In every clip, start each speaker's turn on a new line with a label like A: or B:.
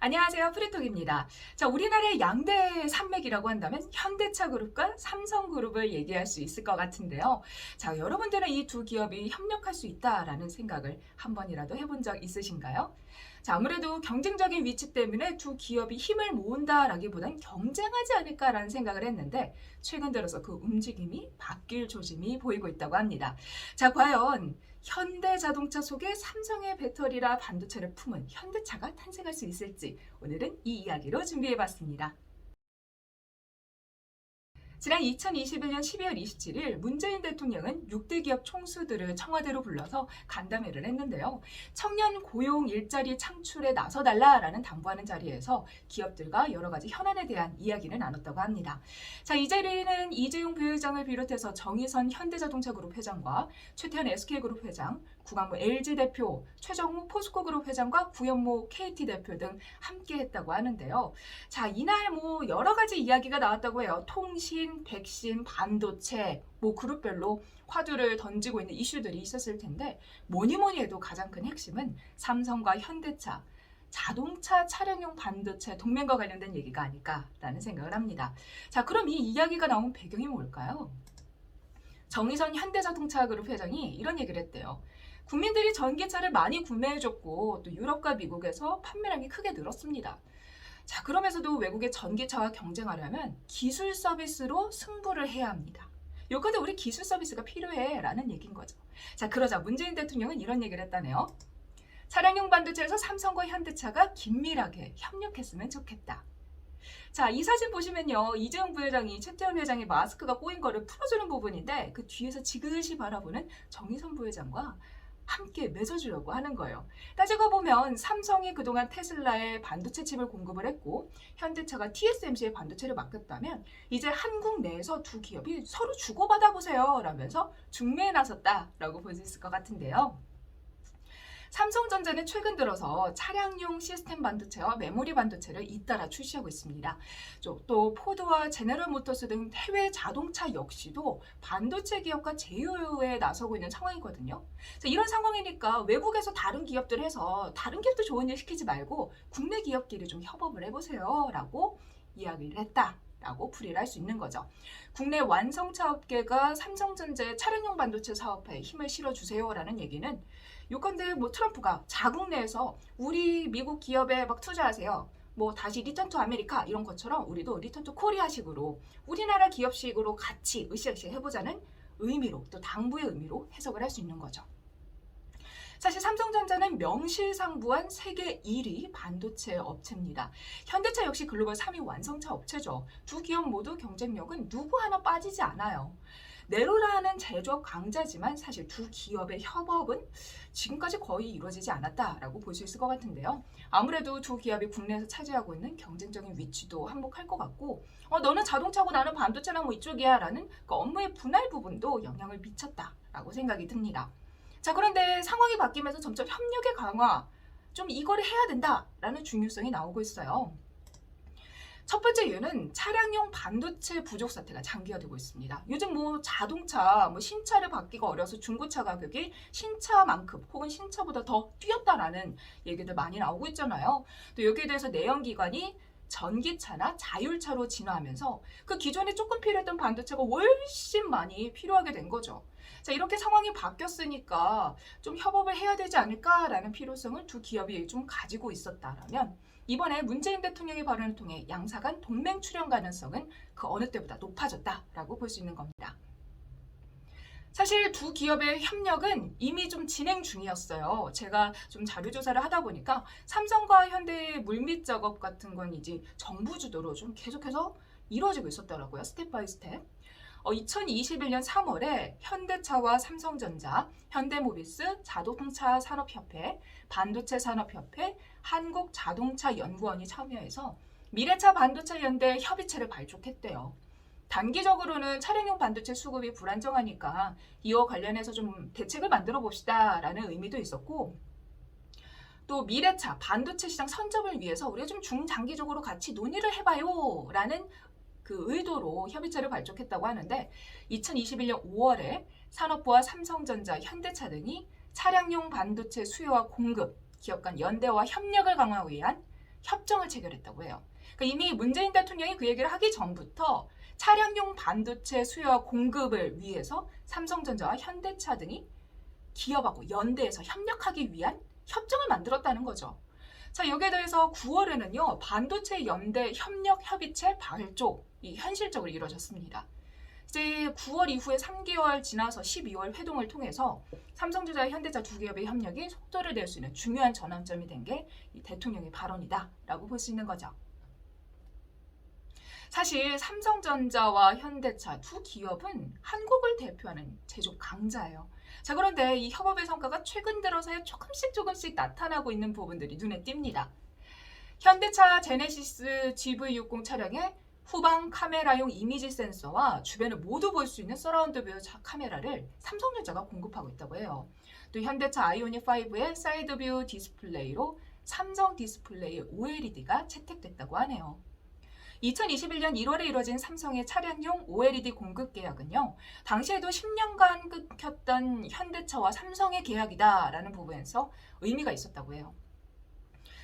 A: 안녕하세요. 프리톡입니다. 자, 우리나라의 양대 산맥이라고 한다면 현대차 그룹과 삼성그룹을 얘기할 수 있을 것 같은데요. 자, 여러분들은 이 두 기업이 협력할 수 있다라는 생각을 한 번이라도 해본 적 있으신가요? 자, 아무래도 경쟁적인 위치 때문에 두 기업이 힘을 모은다라기보단 경쟁하지 않을까라는 생각을 했는데 최근 들어서 그 움직임이 바뀔 조짐이 보이고 있다고 합니다. 자, 과연 현대자동차 속에 삼성의 배터리라 반도체를 품은 현대차가 탄생할 수 있을지 오늘은 이 이야기로 준비해봤습니다. 지난 2021년 12월 27일 문재인 대통령은 6대 기업 총수들을 청와대로 불러서 간담회를 했는데요. 청년 고용 일자리 창출에 나서달라라는 당부하는 자리에서 기업들과 여러 가지 현안에 대한 이야기를 나눴다고 합니다. 자, 이 자리는 이재용 부회장을 비롯해서 정의선 현대자동차그룹 회장과 최태원 SK그룹 회장, 구광모 LG 대표, 최정우 포스코그룹 회장과 구현모 KT 대표 등 함께 했다고 하는데요. 자, 이날 여러 가지 이야기가 나왔다고 해요. 통신, 백신, 반도체, 그룹별로 화두를 던지고 있는 이슈들이 있었을 텐데 뭐니 해도 가장 큰 핵심은 삼성과 현대차, 자동차 차량용 반도체 동맹과 관련된 얘기가 아닐까라는 생각을 합니다. 자, 그럼 이 이야기가 나온 배경이 뭘까요? 정의선 현대자동차그룹 회장이 이런 얘기를 했대요. 국민들이 전기차를 많이 구매해줬고 또 유럽과 미국에서 판매량이 크게 늘었습니다. 자, 그러면서도 외국의 전기차와 경쟁하려면 기술 서비스로 승부를 해야 합니다. 요컨대 우리 기술 서비스가 필요해 라는 얘기인 거죠. 자, 그러자 문재인 대통령은 이런 얘기를 했다네요. 차량용 반도체에서 삼성과 현대차가 긴밀하게 협력했으면 좋겠다. 자, 이 사진 보시면요. 이재용 부회장이 최태원 회장의 마스크가 꼬인 거를 풀어주는 부분인데 그 뒤에서 지그시 바라보는 정의선 부회장과 함께 맺어주려고 하는 거예요. 따지고 보면 삼성이 그동안 테슬라에 반도체 칩을 공급을 했고 현대차가 TSMC에 반도체를 맡겼다면 이제 한국 내에서 두 기업이 서로 주고받아 보세요 라면서 중매에 나섰다라고 볼 수 있을 것 같은데요. 삼성전자는 최근 들어서 차량용 시스템 반도체와 메모리 반도체를 잇따라 출시하고 있습니다. 또 포드와 제너럴 모터스 등 해외 자동차 역시도 반도체 기업과 제휴에 나서고 있는 상황이거든요. 이런 상황이니까 외국에서 다른 기업들 해서 다른 기업도 좋은 일 시키지 말고 국내 기업끼리 좀 협업을 해보세요 라고 이야기를 했다. 라고 풀이를 할 수 있는 거죠. 국내 완성차 업계가 삼성전자의 차량용 반도체 사업에 힘을 실어주세요 라는 얘기는 요컨대 트럼프가 자국 내에서 우리 미국 기업에 막 투자하세요. 다시 리턴 투 아메리카 이런 것처럼 우리도 리턴 투 코리아식으로 우리나라 기업식으로 같이 으쌰으쌰 해보자는 의미로 또 당부의 의미로 해석을 할 수 있는 거죠. 사실 삼성전자는 명실상부한 세계 1위 반도체 업체입니다. 현대차 역시 글로벌 3위 완성차 업체죠. 두 기업 모두 경쟁력은 누구 하나 빠지지 않아요. 네로라는 제조업 강자지만 사실 두 기업의 협업은 지금까지 거의 이루어지지 않았다라고 볼 수 있을 것 같은데요. 아무래도 두 기업이 국내에서 차지하고 있는 경쟁적인 위치도 한몫할 것 같고 너는 자동차고 나는 반도체나 이쪽이야 라는 그 업무의 분할 부분도 영향을 미쳤다라고 생각이 듭니다. 자, 그런데 상황이 바뀌면서 점점 협력의 강화, 좀 이거를 해야 된다라는 중요성이 나오고 있어요. 첫 번째 이유는 차량용 반도체 부족 사태가 장기화되고 있습니다. 요즘 자동차, 신차를 받기가 어려서 중고차 가격이 신차만큼 혹은 신차보다 더 뛰었다라는 얘기들 많이 나오고 있잖아요. 또 여기에 대해서 내연기관이 전기차나 자율차로 진화하면서 그 기존에 조금 필요했던 반도체가 훨씬 많이 필요하게 된 거죠. 자, 이렇게 상황이 바뀌었으니까 좀 협업을 해야 되지 않을까라는 필요성을 두 기업이 좀 가지고 있었다라면 이번에 문재인 대통령의 발언을 통해 양사 간 동맹 출현 가능성은 그 어느 때보다 높아졌다라고 볼 수 있는 겁니다. 사실 두 기업의 협력은 이미 좀 진행 중이었어요. 제가 좀 자료 조사를 하다 보니까 삼성과 현대의 물밑 작업 같은 건 이제 정부 주도로 좀 계속해서 이루어지고 있었더라고요. 스텝 바이 스텝. 2021년 3월에 현대차와 삼성전자, 현대모비스, 자동차 산업협회, 반도체 산업협회, 한국자동차연구원이 참여해서 미래차 반도체 연대 협의체를 발족했대요. 단기적으로는 차량용 반도체 수급이 불안정하니까 이와 관련해서 좀 대책을 만들어 봅시다 라는 의미도 있었고 또 미래차 반도체 시장 선점을 위해서 우리가 좀 중장기적으로 같이 논의를 해봐요 라는 그 의도로 협의체를 발족했다고 하는데 2021년 5월에 산업부와 삼성전자, 현대차 등이 차량용 반도체 수요와 공급, 기업 간 연대와 협력을 강화하기 위한 협정을 체결했다고 해요. 그러니까 이미 문재인 대통령이 그 얘기를 하기 전부터 차량용 반도체 수요와 공급을 위해서 삼성전자와 현대차 등이 기업하고 연대해서 협력하기 위한 협정을 만들었다는 거죠. 자, 여기에 대해서 9월에는요, 반도체 연대 협력 협의체 발족이 현실적으로 이루어졌습니다. 이제 9월 이후에 3개월 지나서 12월 회동을 통해서 삼성전자와 현대차 두 기업의 협력이 속도를 낼 수 있는 중요한 전환점이 된 게 이 대통령의 발언이다라고 볼 수 있는 거죠. 사실 삼성전자와 현대차 두 기업은 한국을 대표하는 제조 강자예요. 자, 그런데 이 협업의 성과가 최근 들어서야 조금씩 나타나고 있는 부분들이 눈에 띕니다. 현대차 제네시스 GV60 차량에 후방 카메라용 이미지 센서와 주변을 모두 볼 수 있는 서라운드 뷰 카메라를 삼성전자가 공급하고 있다고 해요. 또 현대차 아이오닉 5의 사이드 뷰 디스플레이로 삼성 디스플레이 OLED가 채택됐다고 하네요. 2021년 1월에 이뤄진 삼성의 차량용 OLED 공급 계약은요, 당시에도 10년간 끊겼던 현대차와 삼성의 계약이다라는 부분에서 의미가 있었다고 해요.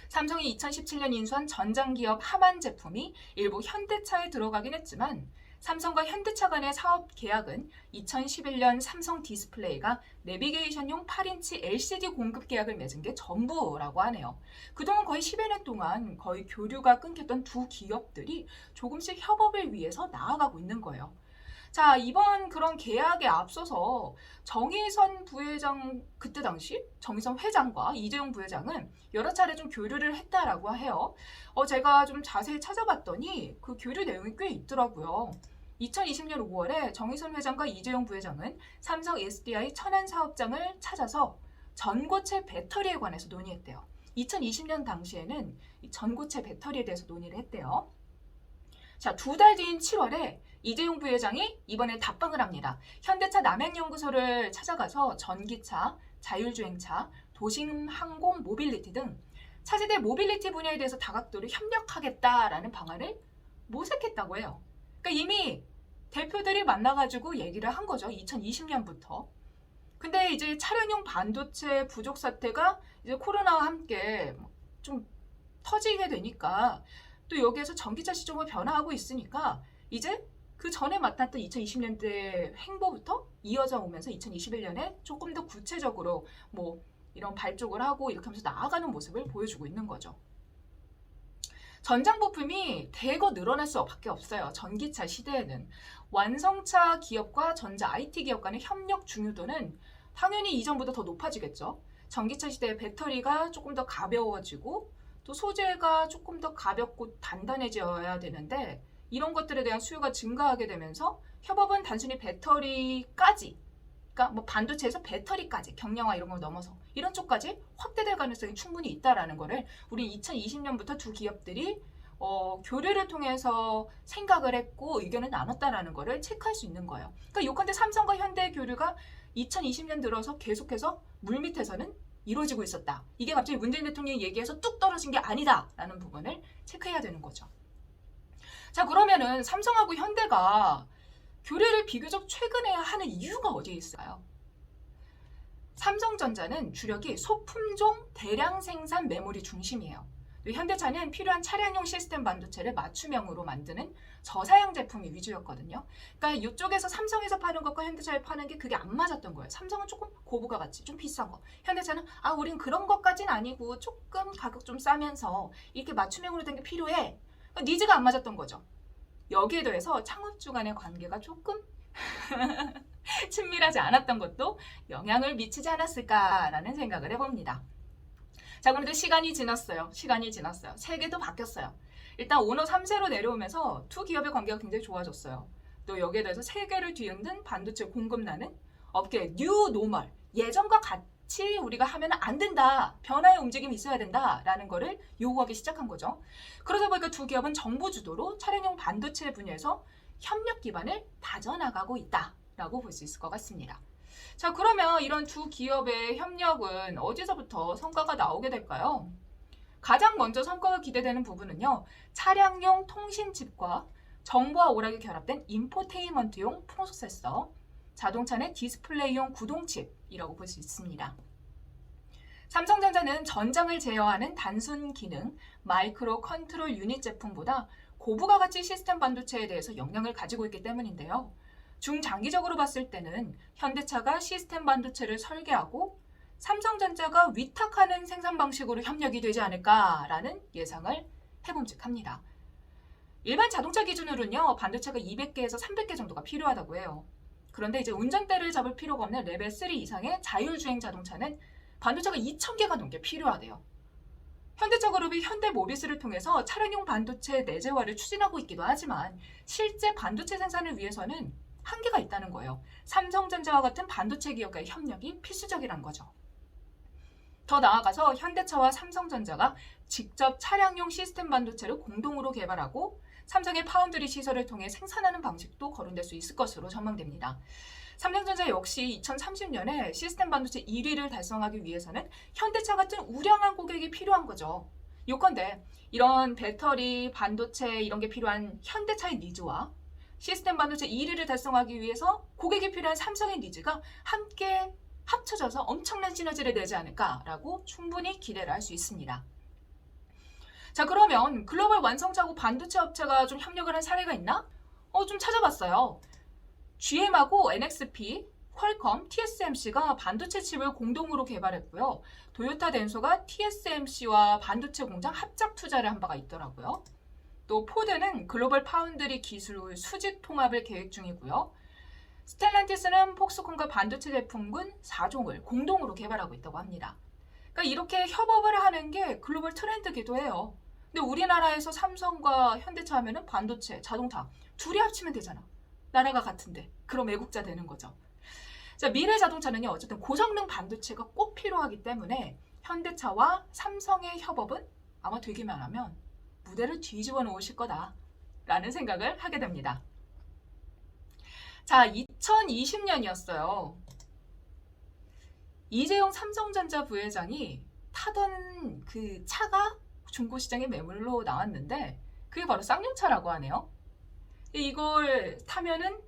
A: 삼성이 2017년 인수한 전장기업 하만 제품이 일부 현대차에 들어가긴 했지만 삼성과 현대차 간의 사업 계약은 2011년 삼성 디스플레이가 내비게이션용 8인치 LCD 공급 계약을 맺은 게 전부라고 하네요. 그동안 거의 10여 년 동안 거의 교류가 끊겼던 두 기업들이 조금씩 협업을 위해서 나아가고 있는 거예요. 자, 이번 그런 계약에 앞서서 정의선 부회장, 그때 당시 정의선 회장과 이재용 부회장은 여러 차례 좀 교류를 했다라고 해요. 제가 좀 자세히 찾아봤더니 그 교류 내용이 꽤 있더라고요. 2020년 5월에 정의선 회장과 이재용 부회장은 삼성 SDI 천안 사업장을 찾아서 전고체 배터리에 관해서 논의했대요. 2020년 당시에는 이 전고체 배터리에 대해서 논의를 했대요. 자, 두 달 뒤인 7월에 이재용 부회장이 이번에 답방을 합니다. 현대차 남양연구소를 찾아가서 전기차, 자율주행차, 도심 항공 모빌리티 등 차세대 모빌리티 분야에 대해서 다각도로 협력하겠다라는 방안을 모색했다고 해요. 그러니까 이미 대표들이 만나가지고 얘기를 한 거죠. 2020년부터. 근데 이제 차량용 반도체 부족 사태가 이제 코로나와 함께 좀 터지게 되니까 또 여기에서 전기차 시장이 변화하고 있으니까 이제 그 전에 맡았던 2020년대 행보부터 이어져 오면서 2021년에 조금 더 구체적으로 뭐 이런 발족을 하고 이렇게 하면서 나아가는 모습을 보여주고 있는 거죠. 전장 부품이 대거 늘어날 수밖에 없어요. 전기차 시대에는. 완성차 기업과 전자 IT 기업 간의 협력 중요도는 당연히 이전보다 더 높아지겠죠. 전기차 시대의 배터리가 조금 더 가벼워지고 또 소재가 조금 더 가볍고 단단해져야 되는데 이런 것들에 대한 수요가 증가하게 되면서 협업은 단순히 배터리까지, 그러니까 뭐 반도체에서 배터리까지 경량화 이런 걸 넘어서 이런 쪽까지 확대될 가능성이 충분히 있다라는 거를 우리 2020년부터 두 기업들이 교류를 통해서 생각을 했고 의견을 나눴다라는 거를 체크할 수 있는 거예요. 그러니까 요컨대 삼성과 현대의 교류가 2020년 들어서 계속해서 물밑에서는 이루어지고 있었다. 이게 갑자기 문재인 대통령이 얘기해서 뚝 떨어진 게 아니다라는 부분을 체크해야 되는 거죠. 자, 그러면은 삼성하고 현대가 교류를 비교적 최근에 하는 이유가 어디에 있어요? 삼성전자는 주력이 소품종 대량 생산 메모리 중심이에요. 현대차는 필요한 차량용 시스템 반도체를 맞춤형으로 만드는 저사양 제품이 위주였거든요. 그러니까 이쪽에서 삼성에서 파는 것과 현대차에 파는 게 그게 안 맞았던 거예요. 삼성은 조금 고부가 같이 좀 비싼 거. 현대차는 우린 그런 것까진 아니고 조금 가격 좀 싸면서 이렇게 맞춤형으로 된 게 필요해. 그러니까 니즈가 안 맞았던 거죠. 여기에 더해서 창업주 간의 관계가 조금 친밀하지 않았던 것도 영향을 미치지 않았을까라는 생각을 해봅니다. 자, 그런데 시간이 지났어요. 세계도 바뀌었어요. 일단 오너 3세로 내려오면서 두 기업의 관계가 굉장히 좋아졌어요. 또 여기에 대해서 세계를 뒤흔든 반도체 공급난은 업계의 뉴 노멀, 예전과 같이 우리가 하면 안 된다, 변화의 움직임이 있어야 된다라는 거를 요구하기 시작한 거죠. 그러다 보니까 두 기업은 정부 주도로 차량용 반도체 분야에서 협력 기반을 다져나가고 있다라고 볼 수 있을 것 같습니다. 자, 그러면 이런 두 기업의 협력은 어디서부터 성과가 나오게 될까요? 가장 먼저 성과가 기대되는 부분은요, 차량용 통신칩과 정보와 오락이 결합된 인포테인먼트용 프로세서, 자동차 내 디스플레이용 구동칩이라고 볼 수 있습니다. 삼성전자는 전장을 제어하는 단순 기능 마이크로 컨트롤 유닛 제품보다 고부가 가치 시스템 반도체에 대해서 역량을 가지고 있기 때문인데요. 중장기적으로 봤을 때는 현대차가 시스템 반도체를 설계하고 삼성전자가 위탁하는 생산 방식으로 협력이 되지 않을까라는 예상을 해봄직합니다. 일반 자동차 기준으로는요, 반도체가 200개에서 300개 정도가 필요하다고 해요. 그런데 이제 운전대를 잡을 필요가 없는 레벨 3 이상의 자율주행 자동차는 반도체가 2,000개가 넘게 필요하대요. 현대차그룹이 현대모비스를 통해서 차량용 반도체 내재화를 추진하고 있기도 하지만 실제 반도체 생산을 위해서는 한계가 있다는 거예요. 삼성전자와 같은 반도체 기업과의 협력이 필수적이라는 거죠. 더 나아가서 현대차와 삼성전자가 직접 차량용 시스템 반도체를 공동으로 개발하고 삼성의 파운드리 시설을 통해 생산하는 방식도 거론될 수 있을 것으로 전망됩니다. 삼성전자 역시 2030년에 시스템 반도체 1위를 달성하기 위해서는 현대차 같은 우량한 고객이 필요한 거죠. 요컨대 이런 배터리, 반도체 이런 게 필요한 현대차의 니즈와 시스템 반도체 1위를 달성하기 위해서 고객이 필요한 삼성의 니즈가 함께 합쳐져서 엄청난 시너지를 내지 않을까라고 충분히 기대를 할 수 있습니다. 자, 그러면 글로벌 완성자고 반도체 업체가 좀 협력을 한 사례가 있나? 좀 찾아봤어요. GM하고 NXP, 퀄컴, TSMC가 반도체 칩을 공동으로 개발했고요. 도요타 덴소가 TSMC와 반도체 공장 합작 투자를 한 바가 있더라고요. 또 포드는 글로벌 파운드리 기술 수직 통합을 계획 중이고요. 스텔란티스는 폭스콘과 반도체 제품군 4종을 공동으로 개발하고 있다고 합니다. 그러니까 이렇게 협업을 하는 게 글로벌 트렌드기도 해요. 근데 우리나라에서 삼성과 현대차 하면은 반도체, 자동차 둘이 합치면 되잖아. 나라가 같은데. 그럼 애국자 되는 거죠. 자, 미래 자동차는요, 어쨌든 고성능 반도체가 꼭 필요하기 때문에 현대차와 삼성의 협업은 아마 되기만 하면 무대를 뒤집어 놓으실 거다라는 생각을 하게 됩니다. 자, 2020년이었어요. 이재용 삼성전자 부회장이 타던 그 차가 중고시장에 매물로 나왔는데 그게 바로 쌍용차라고 하네요. 이걸 타면은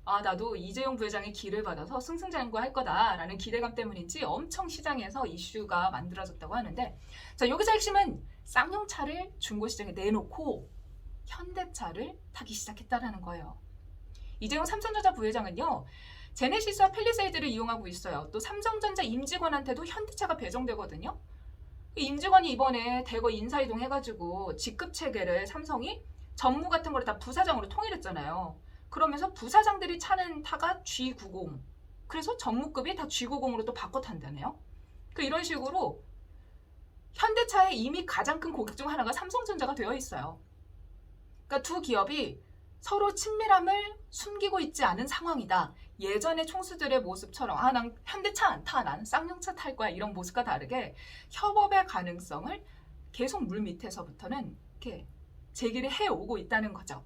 A: 나도 이재용 부회장의 기를 받아서 승승장구할 거다라는 기대감 때문인지 엄청 시장에서 이슈가 만들어졌다고 하는데, 자, 여기서 핵심은 쌍용차를 중고시장에 내놓고 현대차를 타기 시작했다는 거예요. 이재용 삼성전자 부회장은요, 제네시스와 팰리세이드를 이용하고 있어요. 또 삼성전자 임직원한테도 현대차가 배정되거든요. 임직원이 이번에 대거 인사이동 해가지고 직급 체계를 삼성이 전무 같은 거를 다 부사장으로 통일했잖아요. 그러면서 부사장들이 타는 타가 G90. 그래서 전무급이 다 G90으로 또 바꿔 탄다네요. 이런 식으로 현대차의 이미 가장 큰 고객 중 하나가 삼성전자가 되어 있어요. 그러니까 두 기업이 서로 친밀함을 숨기고 있지 않은 상황이다. 예전의 총수들의 모습처럼 난 현대차 안 타, 나는 쌍용차 탈 거야, 이런 모습과 다르게 협업의 가능성을 계속 물 밑에서부터는 이렇게 제기를 해오고 있다는 거죠.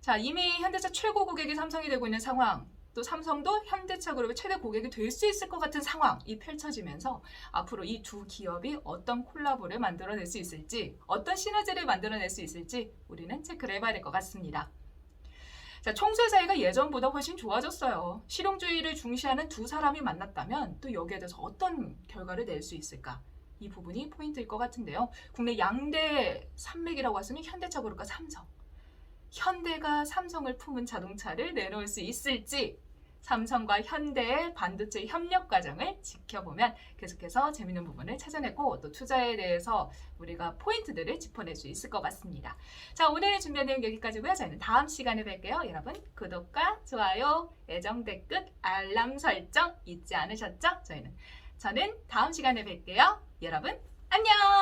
A: 자, 이미 현대차 최고 고객이 삼성이 되고 있는 상황, 또 삼성도 현대차 그룹의 최대 고객이 될 수 있을 것 같은 상황이 펼쳐지면서 앞으로 이 두 기업이 어떤 콜라보를 만들어낼 수 있을지, 어떤 시너지를 만들어낼 수 있을지 우리는 체크를 해봐야 될 것 같습니다. 자, 총수의 사이가 예전보다 훨씬 좋아졌어요. 실용주의를 중시하는 두 사람이 만났다면 또 여기에 대해서 어떤 결과를 낼 수 있을까? 이 부분이 포인트일 것 같은데요. 국내 양대 산맥이라고 할 수 있는 현대차 그룹과 삼성. 현대가 삼성을 품은 자동차를 내놓을 수 있을지, 삼성과 현대의 반도체 협력 과정을 지켜보면 계속해서 재밌는 부분을 찾아내고 또 투자에 대해서 우리가 포인트들을 짚어낼 수 있을 것 같습니다. 자, 오늘 준비한 내용 여기까지고요. 저희는 다음 시간에 뵐게요. 여러분 구독과 좋아요, 애정 댓글, 알람 설정 잊지 않으셨죠? 저는 다음 시간에 뵐게요. 여러분 안녕!